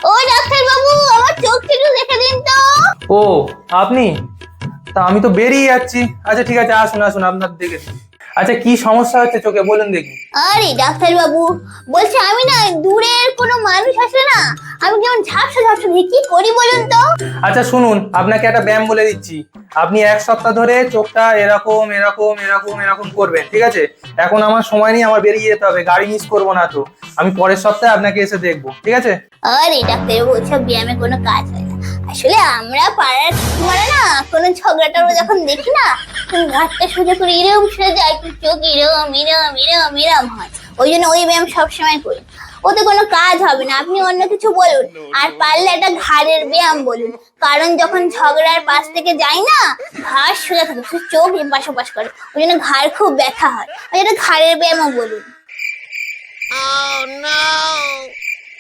ও doctor বাবু, আমার চোখটা একটু দেখে দিন তো। ও আপনি, তা আমি তো বেরিয়ে যাচ্ছি। আচ্ছা ঠিক আছে, আসুন আসুন, আপনার দেখে দিন। আচ্ছা কি সমস্যা হচ্ছে চোখে বলুন দেখি। আরে ডাক্তার বাবু, বলছি আমি না দূরের কোনো মানুষ আসলে না আমি কেমন ঝাপসা ঝাপসা দেখি, কি করি বলুন তো? আচ্ছা শুনুন, আপনাকে একটা ব্যায়াম বলে দিচ্ছি। আপনি 1 সপ্তাহ ধরে চোখটা এরকম এরকম এরকম এরকম করবেন, ঠিক আছে? এখন আমার সময় নেই, আমার বেরিয়ে যেতে হবে, গাড়ি মিস করবো না তো। আমি পরের সপ্তাহে আপনাকে এসে দেখবো, ঠিক আছে? আরে ডাক্তার বাবু, ওইসব ব্যায়ামে কোনো কাজ হয় না। আসলে আমরা পাড়ার মানে না কোনো ঝগড়াটা যখন দেখি না, তখন ঘাটটা সোজা করে এরম সরে যায়, তো চোখ এরম এরম এরম এরম হয়। ওই জন্য ওই ব্যায়াম সবসময় করি। ওতে কোনো কাজ হবে না, আপনি অন্য কিছু বলুন। আর পারলে একটা ঘাড়ের ব্যায়াম বলুন, কারণ যখন ঝগড়ার পাশ থেকে যাই না, ঘাড় সোজা থাকে, শুধু চোখ এপাশ ওপাশ করে, ওই জন্য ঘাড় খুব ব্যথা হয়। ওই জন্য ঘাড়ের ব্যায়ামও বলুন।